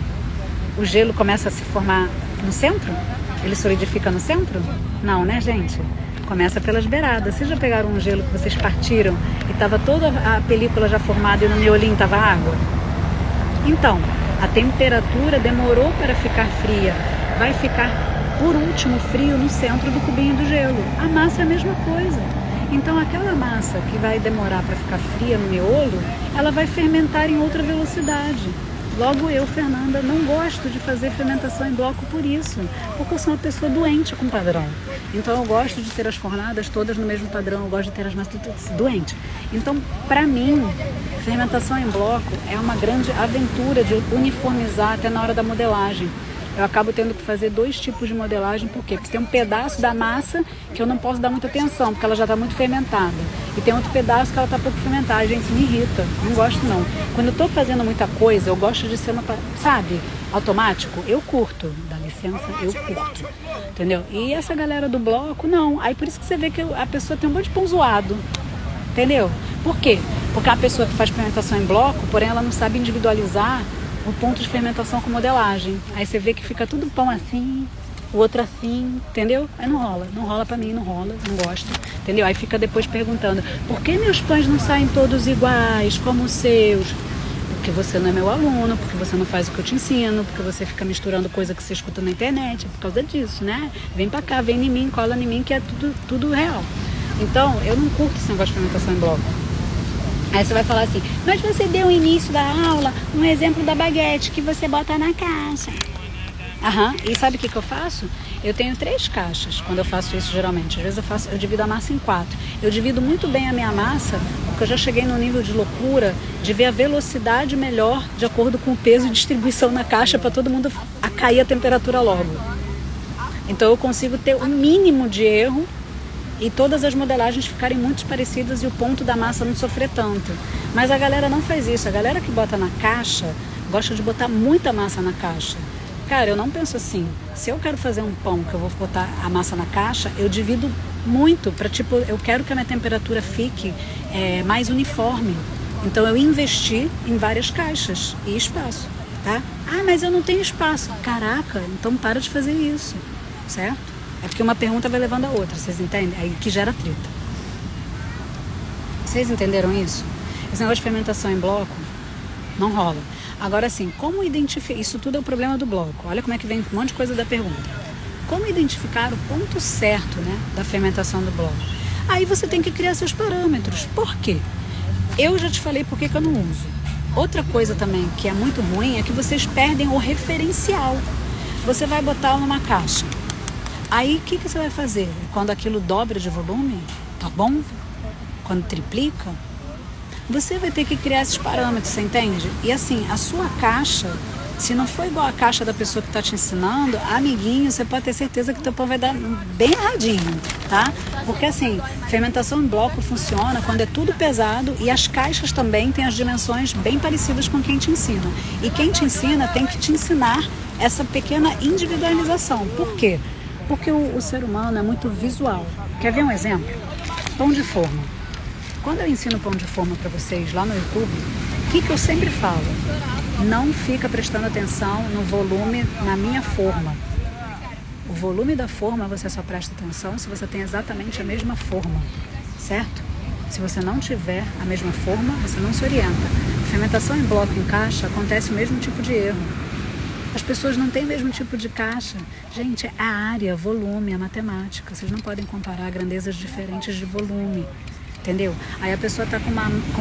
o gelo começa a se formar no centro? Ele solidifica no centro? Não, né, gente? Começa pelas beiradas. Vocês já pegaram um gelo que vocês partiram e estava toda a película já formada e no miolinho estava água? Então, a temperatura demorou para ficar fria. Vai ficar, por último, frio no centro do cubinho do gelo. A massa é a mesma coisa. Então, aquela massa que vai demorar para ficar fria no miolo, ela vai fermentar em outra velocidade. Logo eu, Fernanda, não gosto de fazer fermentação em bloco por isso, porque eu sou uma pessoa doente com padrão. Então eu gosto de ter as fornadas todas no mesmo padrão, eu gosto de ter as massas doente. Então, para mim, fermentação em bloco é uma grande aventura de uniformizar até na hora da modelagem. Eu acabo tendo que fazer 2 tipos de modelagem, por quê? Porque tem um pedaço da massa que eu não posso dar muita atenção, porque ela já está muito fermentada. E tem outro pedaço que ela está pouco fermentada. Gente, me irrita, não gosto não. Quando eu estou fazendo muita coisa, eu gosto de ser sabe, automático. Eu curto, dá licença, eu curto. Entendeu? E essa galera do bloco, não. Aí por isso que você vê que a pessoa tem um monte de pão zoado. Entendeu? Por quê? Porque a pessoa que faz fermentação em bloco, porém ela não sabe individualizar o ponto de fermentação com modelagem. Aí você vê que fica tudo pão assim, o outro assim, entendeu? Aí não rola pra mim, não gosto, entendeu? Aí fica depois perguntando, por que meus pães não saem todos iguais, como os seus? Porque você não é meu aluno, porque você não faz o que eu te ensino, porque você fica misturando coisa que você escuta na internet, é por causa disso, né? Vem pra cá, vem em mim, cola em mim, que é tudo real. Então, eu não curto esse negócio de fermentação em bloco. Aí você vai falar assim, mas você deu no início da aula um exemplo da baguete que você bota na caixa. E sabe o que eu faço? Eu tenho 3 caixas quando eu faço isso geralmente. Às vezes eu divido a massa em 4. Eu divido muito bem a minha massa, porque eu já cheguei no nível de loucura de ver a velocidade melhor de acordo com o peso e distribuição na caixa para todo mundo cair a temperatura logo. Então eu consigo ter o mínimo de erro e todas as modelagens ficarem muito parecidas e o ponto da massa não sofrer tanto. Mas a galera não faz isso. A galera que bota na caixa gosta de botar muita massa na caixa. Cara, eu não penso assim. Se eu quero fazer um pão que eu vou botar a massa na caixa, eu divido muito para eu quero que a minha temperatura fique mais uniforme. Então eu investi em várias caixas e espaço, tá? Mas eu não tenho espaço. Caraca, então para de fazer isso, certo? É porque uma pergunta vai levando a outra, vocês entendem? Aí que gera treta. Vocês entenderam isso? Esse negócio de fermentação em bloco não rola. Agora sim, como identificar? Isso tudo é o problema do bloco. Olha como é que vem um monte de coisa da pergunta. Como identificar o ponto certo, né, da fermentação do bloco? Aí você tem que criar seus parâmetros. Por quê? Eu já te falei por que eu não uso. Outra coisa também que é muito ruim é que vocês perdem o referencial. Você vai botar numa caixa. Aí o que você vai fazer? Quando aquilo dobra de volume, tá bom? Quando triplica, você vai ter que criar esses parâmetros, você entende? E assim, a sua caixa, se não for igual a caixa da pessoa que está te ensinando, amiguinho, você pode ter certeza que o teu pão vai dar bem erradinho, tá? Porque assim, fermentação em bloco funciona quando é tudo pesado e as caixas também têm as dimensões bem parecidas com quem te ensina. E quem te ensina tem que te ensinar essa pequena individualização. Por quê? Porque o ser humano é muito visual. Quer ver um exemplo? Pão de forma. Quando eu ensino pão de forma para vocês lá no YouTube, o que eu sempre falo? Não fica prestando atenção no volume na minha forma. O volume da forma você só presta atenção se você tem exatamente a mesma forma, certo? Se você não tiver a mesma forma, você não se orienta. A fermentação em bloco em caixa acontece o mesmo tipo de erro. As pessoas não têm o mesmo tipo de caixa. Gente, é a área, volume, a matemática. Vocês não podem comparar grandezas diferentes de volume. Entendeu? Aí a pessoa está com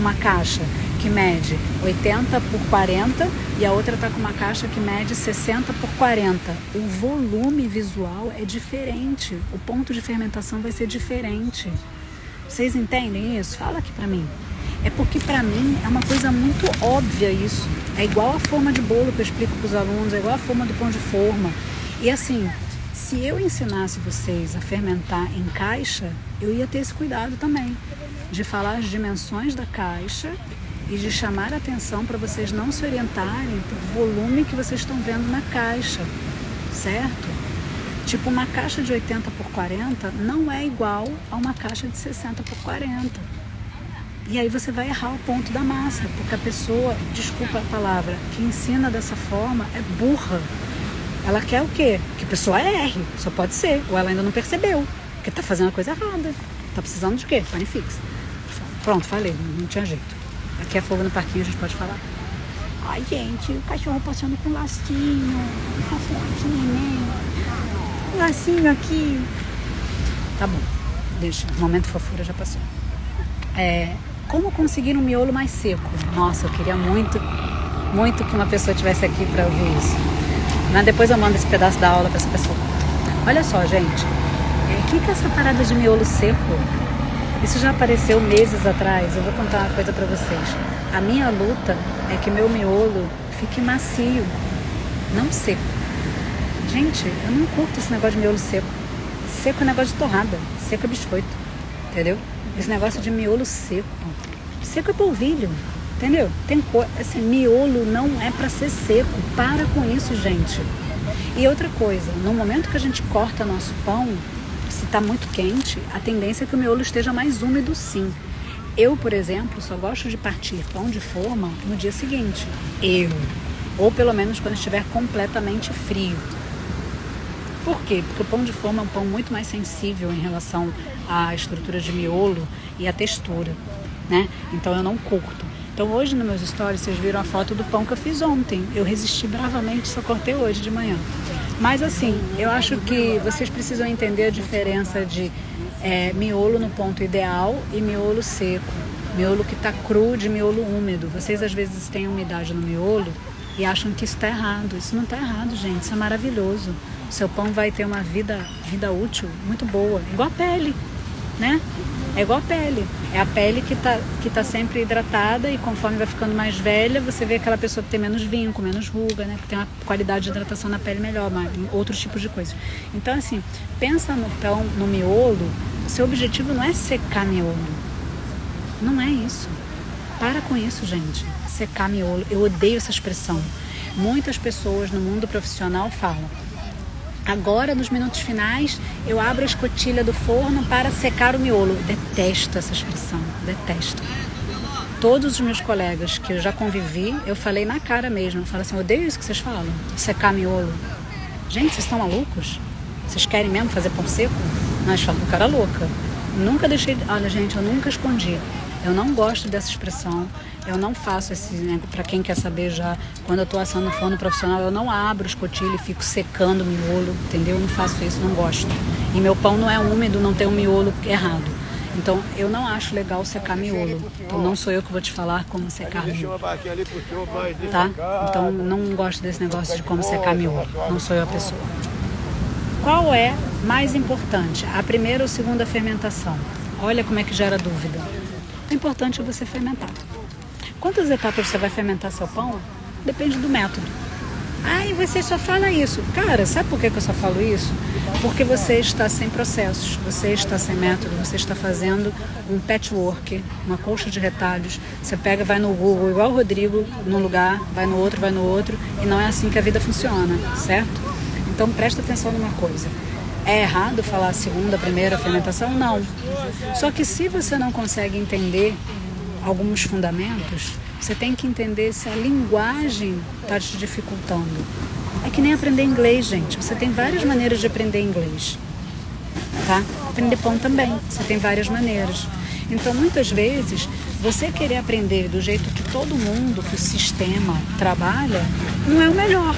uma caixa que mede 80 por 40 e a outra está com uma caixa que mede 60 por 40. O volume visual é diferente. O ponto de fermentação vai ser diferente. Vocês entendem isso? Fala aqui pra mim. É porque pra mim é uma coisa muito óbvia isso. É igual a forma de bolo que eu explico pros alunos, é igual a forma do pão de forma. E assim, se eu ensinasse vocês a fermentar em caixa, eu ia ter esse cuidado também. De falar as dimensões da caixa e de chamar a atenção para vocês não se orientarem por volume que vocês estão vendo na caixa, certo? Tipo, uma caixa de 80 por 40 não é igual a uma caixa de 60 por 40. E aí você vai errar o ponto da massa, porque a pessoa, desculpa a palavra, que ensina dessa forma é burra. Ela quer o quê? Que a pessoa erre, só pode ser, ou ela ainda não percebeu, que está fazendo a coisa errada. Tá precisando de quê? Panifix. Pronto, falei, não tinha jeito. Aqui é fogo no parquinho, a gente pode falar. Ai, gente, o cachorro passando com lacinho. Um lacinho aqui. Tá bom, deixa. O momento fofura já passou. Como conseguir um miolo mais seco? Nossa, eu queria muito que uma pessoa estivesse aqui para ouvir isso. Mas depois eu mando esse pedaço da aula para essa pessoa. Olha só, gente. O que é essa parada de miolo seco? Isso já apareceu meses atrás. Eu vou contar uma coisa pra vocês. A minha luta é que meu miolo fique macio, não seco. Gente, eu não curto esse negócio de miolo seco. Seco é negócio de torrada, seco é biscoito, entendeu? Esse negócio de miolo seco. Seco é polvilho, entendeu? Tem cor, assim, miolo não é pra ser seco. Para com isso, gente. E outra coisa, no momento que a gente corta nosso pão, se está muito quente, a tendência é que o miolo esteja mais úmido, sim. Eu, por exemplo, só gosto de partir pão de forma no dia seguinte. Ou pelo menos quando estiver completamente frio. Por quê? Porque o pão de forma é um pão muito mais sensível em relação à estrutura de miolo e à textura, né? Então eu não curto. Então hoje nos meus stories vocês viram a foto do pão que eu fiz ontem. Eu resisti bravamente, só cortei hoje de manhã. Mas assim, eu acho que vocês precisam entender a diferença de miolo no ponto ideal e miolo seco. Miolo que está cru de miolo úmido. Vocês às vezes têm umidade no miolo e acham que isso está errado. Isso não está errado, gente. Isso é maravilhoso. O seu pão vai ter uma vida útil muito boa. Igual a pele, né? É igual a pele. É a pele que tá sempre hidratada e conforme vai ficando mais velha, você vê aquela pessoa que tem menos vinco, menos ruga, né? Que tem uma qualidade de hidratação na pele melhor, mas outros tipos de coisas. Então, assim, pensa no pão, no miolo. O seu objetivo não é secar miolo. Não é isso. Para com isso, gente. Secar miolo. Eu odeio essa expressão. Muitas pessoas no mundo profissional falam: agora, nos minutos finais, eu abro a escotilha do forno para secar o miolo. Detesto essa expressão, detesto. Todos os meus colegas que eu já convivi, eu falei na cara mesmo. Eu falo assim, odeio isso que vocês falam, secar miolo. Gente, vocês estão malucos? Vocês querem mesmo fazer pão seco? Nós falamos, cara louca. Nunca deixei... Olha, gente, eu nunca escondi. Eu não gosto dessa expressão. Eu não faço esse, né, para quem quer saber já, quando eu estou assando no forno profissional, eu não abro escotilha e fico secando o miolo, entendeu? Eu não faço isso, não gosto. E meu pão não é úmido, não tem um miolo errado. Então, eu não acho legal secar miolo. Então, não sou eu que vou te falar como secar miolo. Tá? Então, não gosto desse negócio de como secar miolo. Não sou eu a pessoa. Qual é mais importante? A primeira ou segunda fermentação? Olha como é que gera dúvida. O importante é você fermentar. Quantas etapas você vai fermentar seu pão? Depende do método. E você só fala isso. Cara, sabe por que eu só falo isso? Porque você está sem processos, você está sem método, você está fazendo um patchwork, uma colcha de retalhos. Você pega, vai no Google, igual o Rodrigo, num lugar, vai no outro, e não é assim que a vida funciona, certo? Então presta atenção numa coisa. É errado falar segunda, primeira fermentação? Não. Só que se você não consegue entender alguns fundamentos, você tem que entender se a linguagem está te dificultando. É que nem aprender inglês, gente. Você tem várias maneiras de aprender inglês. Tá? Aprender pão também. Você tem várias maneiras. Então, muitas vezes, você querer aprender do jeito que todo mundo, que o sistema trabalha, não é o melhor.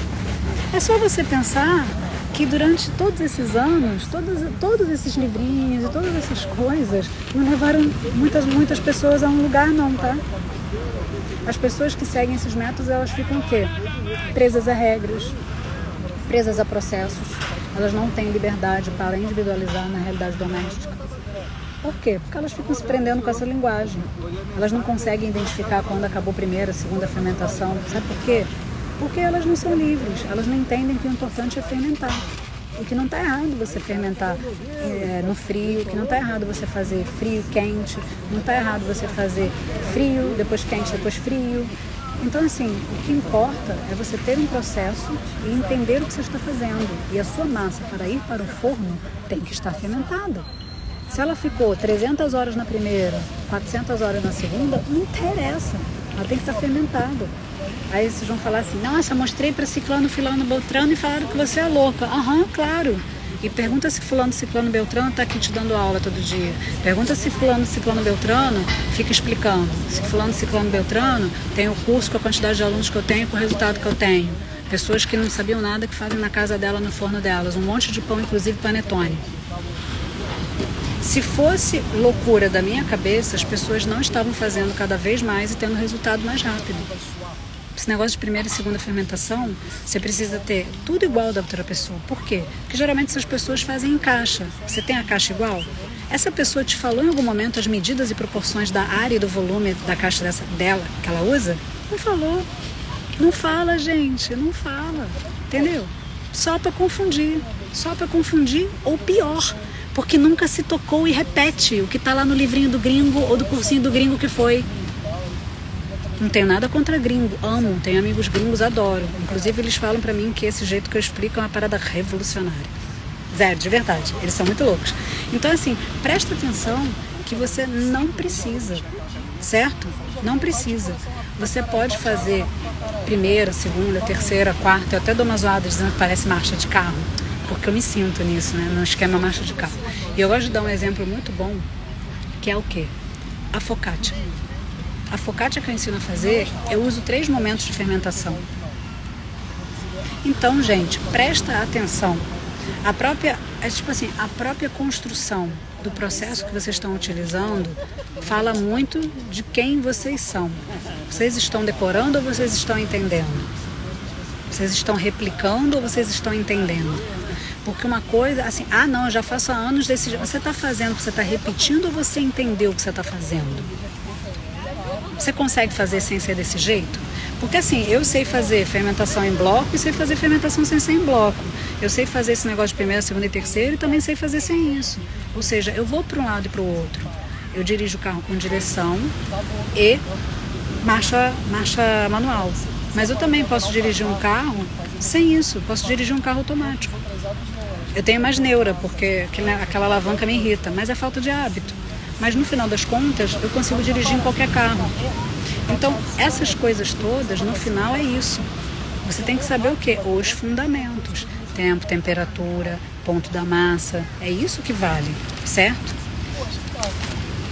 É só você pensar que durante todos esses anos, todos esses livrinhos e todas essas coisas não levaram muitas pessoas a um lugar não, tá? As pessoas que seguem esses métodos, elas ficam o quê? Presas a regras, presas a processos. Elas não têm liberdade para individualizar na realidade doméstica. Por quê? Porque elas ficam se prendendo com essa linguagem. Elas não conseguem identificar quando acabou a primeira, a segunda fermentação. Sabe por quê? Porque elas não são livres. Elas não entendem que o importante é fermentar. E que não está errado você fermentar no frio, que não está errado você fazer frio, quente, não está errado você fazer frio, depois quente, depois frio. Então, assim, o que importa é você ter um processo e entender o que você está fazendo. E a sua massa, para ir para o forno, tem que estar fermentada. Se ela ficou 300 horas na primeira, 400 horas na segunda, não interessa. Ela tem que estar fermentada. Aí vocês vão falar assim, nossa, mostrei para ciclano, filano, beltrano e falaram que você é louca. Aham, claro. E pergunta se fulano, ciclano, beltrano está aqui te dando aula todo dia. Pergunta se fulano, ciclano, beltrano fica explicando. Se fulano, ciclano, beltrano tem o curso com a quantidade de alunos que eu tenho, com o resultado que eu tenho. Pessoas que não sabiam nada que fazem na casa dela, no forno delas. Um monte de pão, inclusive panetone. Se fosse loucura da minha cabeça, as pessoas não estavam fazendo cada vez mais e tendo resultado mais rápido. Esse negócio de primeira e segunda fermentação, você precisa ter tudo igual da outra pessoa. Por quê? Porque geralmente essas pessoas fazem em caixa. Você tem a caixa igual? Essa pessoa te falou em algum momento as medidas e proporções da área e do volume da caixa dela que ela usa? Não falou. Não fala, gente. Não fala. Entendeu? Só para confundir. Só para confundir ou pior. Porque nunca se tocou e repete o que está lá no livrinho do gringo ou do cursinho do gringo que foi. Não tenho nada contra gringo, amo, tenho amigos gringos, adoro. Inclusive eles falam pra mim que esse jeito que eu explico é uma parada revolucionária. Zero, de verdade, eles são muito loucos. Então assim, presta atenção que você não precisa, certo? Não precisa. Você pode fazer primeira, segunda, terceira, quarta, eu até dou uma zoada dizendo que parece marcha de carro, porque eu me sinto nisso, né, no esquema marcha de carro. E eu gosto de dar um exemplo muito bom, que é o quê? A focaccia. A focaccia que eu ensino a fazer, eu uso 3 momentos de fermentação. Então, gente, presta atenção. A própria construção do processo que vocês estão utilizando fala muito de quem vocês são. Vocês estão decorando ou vocês estão entendendo? Vocês estão replicando ou vocês estão entendendo? Porque uma coisa, assim, não, eu já faço há anos desse jeito. Você está fazendo, você está repetindo ou você entendeu o que você está fazendo? Você consegue fazer sem ser desse jeito? Porque assim, eu sei fazer fermentação em bloco e sei fazer fermentação sem ser em bloco. Eu sei fazer esse negócio de primeira, segunda e terceira e também sei fazer sem isso. Ou seja, eu vou para um lado e para o outro. Eu dirijo o carro com direção e marcha manual. Mas eu também posso dirigir um carro sem isso. Posso dirigir um carro automático. Eu tenho mais neura, porque aquela alavanca me irrita, mas é falta de hábito. Mas no final das contas, eu consigo dirigir em qualquer carro. Então, essas coisas todas, no final é isso. Você tem que saber o quê? Os fundamentos. Tempo, temperatura, ponto da massa. É isso que vale, certo?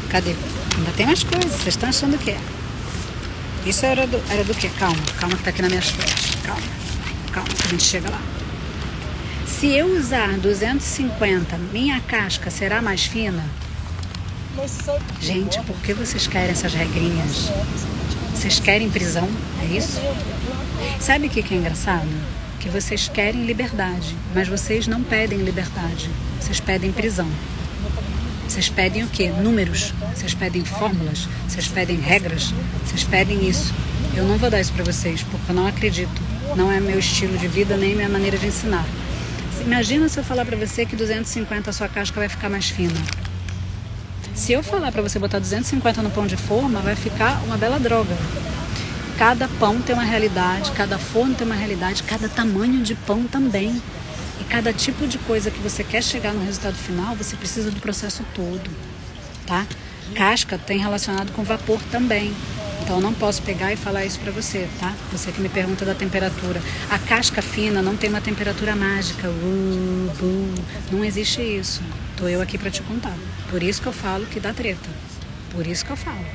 Cadê? Ainda tem mais coisas. Vocês estão achando o quê? Isso era do quê? Calma que tá aqui nas minhas fotos. Calma que a gente chega lá. Se eu usar 250, minha casca será mais fina? Gente, por que vocês querem essas regrinhas? Vocês querem prisão? É isso? Sabe o que é engraçado? Que vocês querem liberdade, mas vocês não pedem liberdade. Vocês pedem prisão. Vocês pedem o quê? Números. Vocês pedem fórmulas. Vocês pedem regras. Vocês pedem isso. Eu não vou dar isso para vocês, porque eu não acredito. Não é meu estilo de vida, nem minha maneira de ensinar. Imagina se eu falar para você que 250 a sua casca vai ficar mais fina. Se eu falar para você botar 250 no pão de forma, vai ficar uma bela droga. Cada pão tem uma realidade, cada forno tem uma realidade, cada tamanho de pão também. E cada tipo de coisa que você quer chegar no resultado final, você precisa do processo todo, tá? Casca tem relacionado com vapor também. Então eu não posso pegar e falar isso para você, tá? Você que me pergunta da temperatura. A casca fina não tem uma temperatura mágica. Não existe isso. Tô eu aqui para te contar. Por isso que eu falo que dá treta. Por isso que eu falo.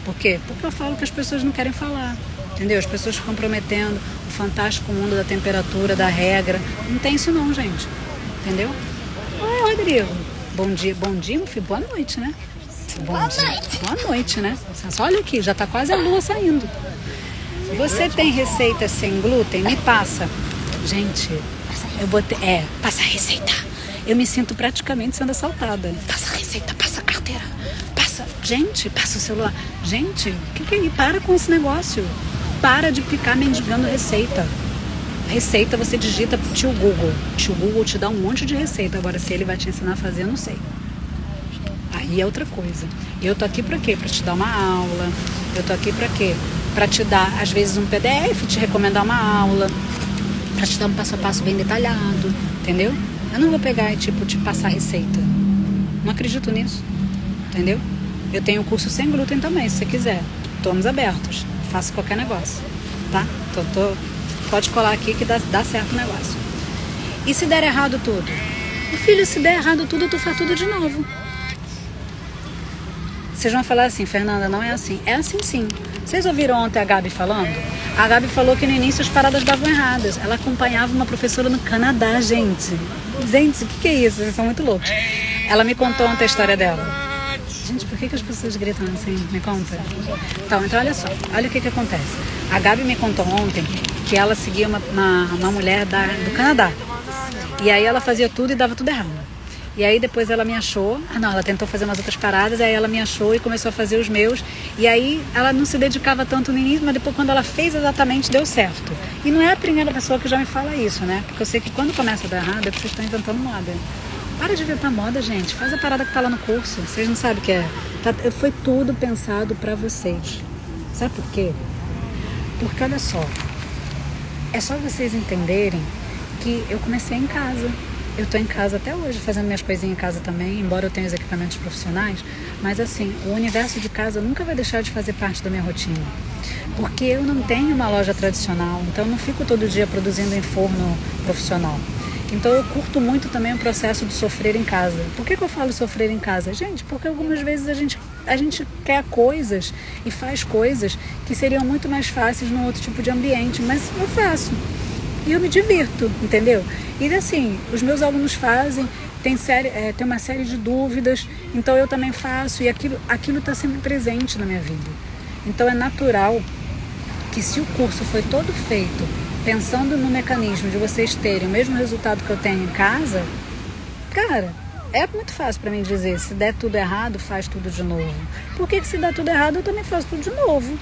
Por quê? Porque eu falo que as pessoas não querem falar. Entendeu? As pessoas ficam prometendo o fantástico mundo da temperatura, da regra. Não tem isso não, gente. Entendeu? Oi, Rodrigo. Bom dia, meu filho. Boa noite, né? Boa noite, né? Olha aqui, já tá quase a lua saindo. Você tem receita sem glúten? Me passa. Gente, eu botei... passa a receita. Eu me sinto praticamente sendo assaltada. Passa a receita, passa a carteira. Gente, passa o celular. Gente, o que é isso? Para com esse negócio. Para de ficar mendigando receita. Receita você digita pro tio Google. Tio Google te dá um monte de receita. Agora, se ele vai te ensinar a fazer, eu não sei. Aí é outra coisa. E eu tô aqui pra quê? Pra te dar uma aula. Eu tô aqui pra quê? Pra te dar, às vezes, um PDF, te recomendar uma aula. Pra te dar um passo a passo bem detalhado. Entendeu? Eu não vou pegar e, te passar receita. Não acredito nisso. Entendeu? Eu tenho um curso sem glúten também, se você quiser. Estamos abertos. Faço qualquer negócio. Tá? Pode colar aqui que dá certo o negócio. E se der errado tudo? Filho, se der errado tudo, tu faz tudo de novo. Vocês vão falar assim, Fernanda, não é assim. É assim sim. Vocês ouviram ontem a Gabi falando? A Gabi falou que no início as paradas davam erradas. Ela acompanhava uma professora no Canadá, gente. Gente, o que é isso? Vocês são muito loucos. Ela me contou ontem a história dela. Gente, por que as pessoas gritam assim? Me conta. Então olha só. Olha o que acontece. A Gabi me contou ontem que ela seguia uma mulher do Canadá. E aí ela fazia tudo e dava tudo errado. E aí depois ela me achou. Ela tentou fazer umas outras paradas. Aí ela me achou e começou a fazer os meus. E aí ela não se dedicava tanto no início, mas depois quando ela fez exatamente, deu certo. E não é a primeira pessoa que já me fala isso, né? Porque eu sei que quando começa a dar errado é que vocês estão inventando moda. Para de inventar moda, gente. Faz a parada que tá lá no curso. Vocês não sabem o que é. Foi tudo pensado pra vocês. Sabe por quê? Porque, olha só. É só vocês entenderem que eu comecei em casa. Eu tô em casa até hoje, fazendo minhas coisinhas em casa também, embora eu tenha os equipamentos profissionais. Mas, assim, o universo de casa nunca vai deixar de fazer parte da minha rotina. Porque eu não tenho uma loja tradicional. Então, eu não fico todo dia produzindo em forno profissional. Então eu curto muito também o processo de sofrer em casa. Por que eu falo sofrer em casa? Gente, porque algumas vezes a gente quer coisas e faz coisas que seriam muito mais fáceis num outro tipo de ambiente, mas eu faço. E eu me divirto, entendeu? E assim, os meus alunos fazem, tem uma série de dúvidas, então eu também faço e aquilo está sempre presente na minha vida. Então é natural que se o curso foi todo feito pensando no mecanismo de vocês terem o mesmo resultado que eu tenho em casa, cara, é muito fácil para mim dizer, se der tudo errado, faz tudo de novo. Por que se der tudo errado, eu também faço tudo de novo?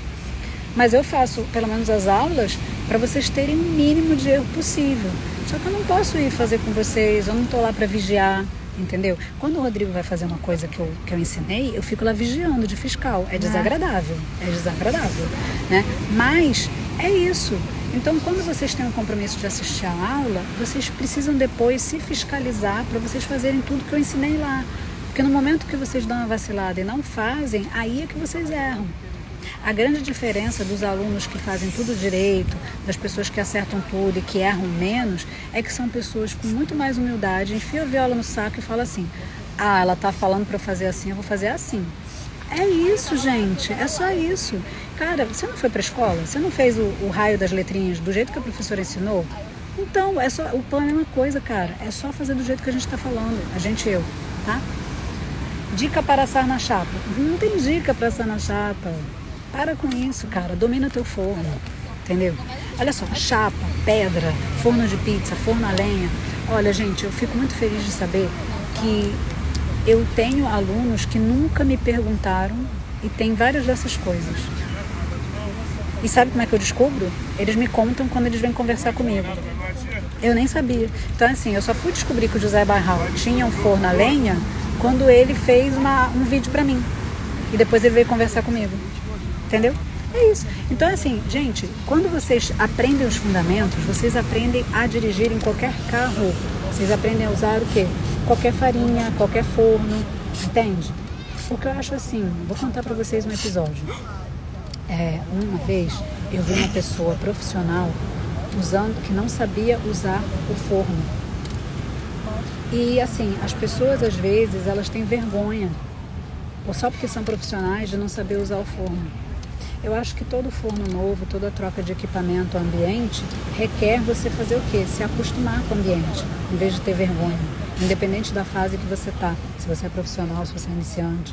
Mas eu faço, pelo menos as aulas, para vocês terem o mínimo de erro possível. Só que eu não posso ir fazer com vocês, eu não tô lá para vigiar, entendeu? Quando o Rodrigo vai fazer uma coisa que eu ensinei, eu fico lá vigiando de fiscal. É desagradável, né? Mas é isso. Então, quando vocês têm um compromisso de assistir a aula, vocês precisam depois se fiscalizar para vocês fazerem tudo que eu ensinei lá. Porque no momento que vocês dão uma vacilada e não fazem, aí é que vocês erram. A grande diferença dos alunos que fazem tudo direito, das pessoas que acertam tudo e que erram menos, é que são pessoas com muito mais humildade, enfia a viola no saco e fala assim, ela tá falando para eu fazer assim, eu vou fazer assim. É isso, gente, é só isso. Cara, você não foi para a escola? Você não fez o raio das letrinhas do jeito que a professora ensinou? Então, o plano é uma coisa, cara. É só fazer do jeito que a gente está falando. A gente e eu, tá? Dica para assar na chapa. Não tem dica para assar na chapa. Para com isso, cara. Domina teu forno. Entendeu? Olha só, chapa, pedra, forno de pizza, forno a lenha. Olha, gente, eu fico muito feliz de saber que eu tenho alunos que nunca me perguntaram e tem várias dessas coisas. E sabe como é que eu descubro? Eles me contam quando eles vêm conversar comigo. Eu nem sabia. Então, assim, eu só fui descobrir que o José Barral tinha um forno a lenha quando ele fez um vídeo pra mim. E depois ele veio conversar comigo. Entendeu? É isso. Então, assim, gente, quando vocês aprendem os fundamentos, vocês aprendem a dirigir em qualquer carro. Vocês aprendem a usar o quê? Qualquer farinha, qualquer forno. Entende? O que eu acho assim, vou contar pra vocês um episódio. Uma vez eu vi uma pessoa profissional que não sabia usar o forno. E assim, as pessoas às vezes elas têm vergonha, ou só porque são profissionais, de não saber usar o forno. Eu acho que todo forno novo, toda troca de equipamento ao ambiente requer você fazer o quê? Se acostumar com o ambiente, em vez de ter vergonha, independente da fase que você está, se você é profissional, se você é iniciante.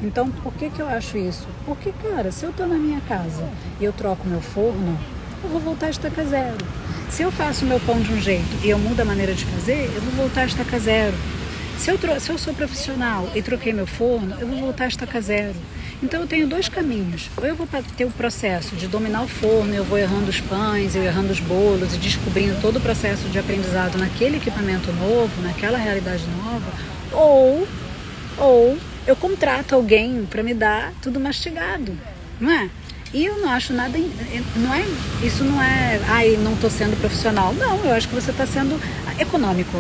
Então, por que eu acho isso? Porque, cara, se eu estou na minha casa e eu troco meu forno, eu vou voltar a estaca zero. Se eu faço meu pão de um jeito e eu mudo a maneira de fazer, eu vou voltar a estaca zero. Se eu sou profissional e troquei meu forno, eu vou voltar a estaca zero. Então eu tenho dois caminhos. Ou eu vou ter o processo de dominar o forno, eu vou errando os pães, eu errando os bolos e descobrindo todo o processo de aprendizado naquele equipamento novo, naquela realidade nova. Ou eu contrato alguém para me dar tudo mastigado, não é? E eu não acho nada, isso não é, não estou sendo profissional. Não, eu acho que você está sendo econômico.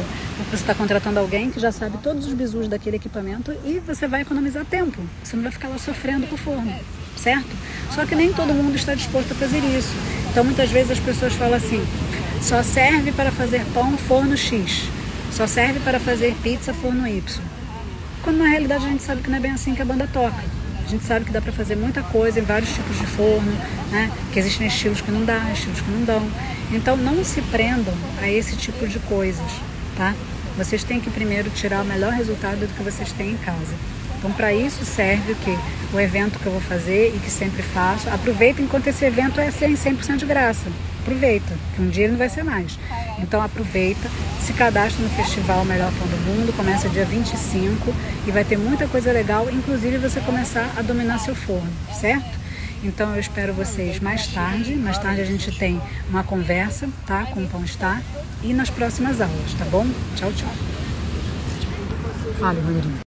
Você está contratando alguém que já sabe todos os bizus daquele equipamento e você vai economizar tempo. Você não vai ficar lá sofrendo com o forno, certo? Só que nem todo mundo está disposto a fazer isso. Então muitas vezes as pessoas falam assim, só serve para fazer pão forno X, só serve para fazer pizza forno Y. Quando na realidade a gente sabe que não é bem assim que a banda toca. A gente sabe que dá para fazer muita coisa em vários tipos de forno, né? Que existem estilos que não dá, estilos que não dão. Então não se prendam a esse tipo de coisas, tá? Vocês têm que primeiro tirar o melhor resultado do que vocês têm em casa. Então para isso serve o quê? O evento que eu vou fazer e que sempre faço. Aproveita enquanto esse evento é 100% de graça. Aproveita, que um dia ele não vai ser mais. Então aproveita, se cadastra no Festival Melhor Pão do Mundo, começa dia 25 e vai ter muita coisa legal, inclusive você começar a dominar seu forno, certo? Então eu espero vocês mais tarde a gente tem uma conversa, tá? Com o Pão Está e nas próximas aulas, tá bom? Tchau, tchau. Fala, Rodrigo.